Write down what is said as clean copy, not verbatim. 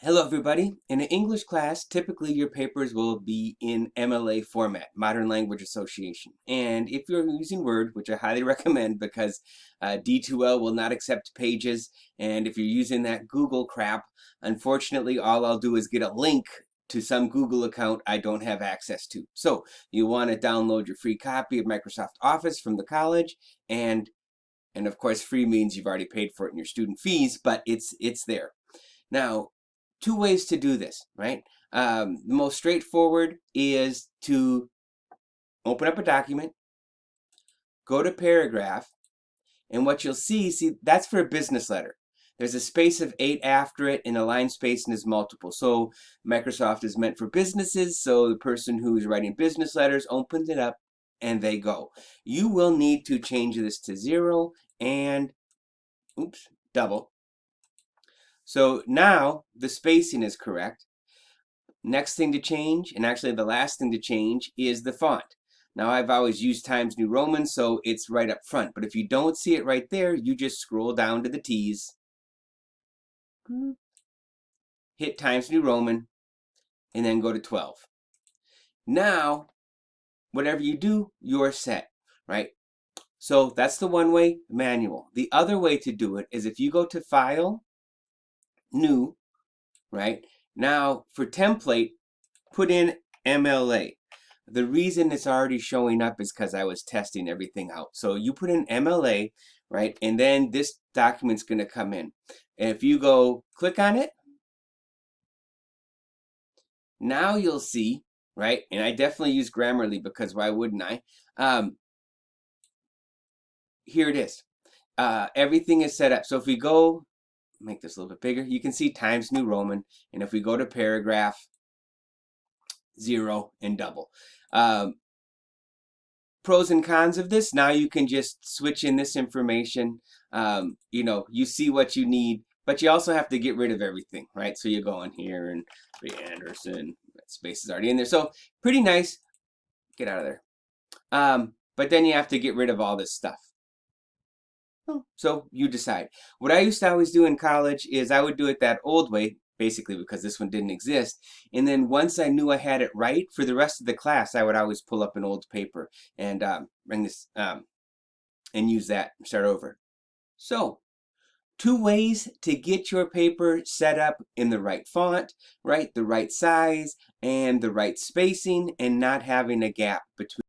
Hello everybody. In an English class, typically your papers will be in MLA format, Modern Language Association. And if you're using Word, which I highly recommend because D2L will not accept pages, and if you're using that Google crap, unfortunately all I'll do is get a link to some Google account I don't have access to. So you want to download your free copy of Microsoft Office from the college, and of course free means you've already paid for it in your student fees, but it's there. Now, two ways to do this, right? The most straightforward is to open up a document, go to paragraph, and what you'll see, that's for a business letter. There's a space of 8 after it, and a line spacing is multiple. So Microsoft is meant for businesses, so the person who's writing business letters opens it up, and they go. You will need to change this to 0 and, oops, double. So now the spacing is correct. Next thing to change, and actually the last thing to change, is the font. Now I've always used Times New Roman, so it's right up front. But if you don't see it right there, you just scroll down to the T's, hit Times New Roman, and then go to 12. Now, whatever you do, you're set, right? So that's the one way manual. The other way to do it is if you go to File, New, right? Now for template, put in MLA. The reason it's already showing up is because I was testing everything out. So you put in MLA, right? And then this document's going to come in. And if you go click on it, now you'll see, right? And I definitely use Grammarly because why wouldn't I? Here it is. Everything is set up. So if we go, make this a little bit bigger, you can see Times New Roman. And if we go to paragraph, 0 and double. Pros and cons of this, now you can just switch in this information. You see what you need, but you also have to get rid of everything, right? So you go in here and the Anderson, that space is already in there. So pretty nice. Get out of there. But then you have to get rid of all this stuff. So you decide. What I used to always do in college is I would do it that old way, basically because this one didn't exist. And then once I knew I had it right, for the rest of the class, I would always pull up an old paper and bring this and use that and start over. So, two ways to get your paper set up in the right font, right, the right size, and the right spacing, and not having a gap between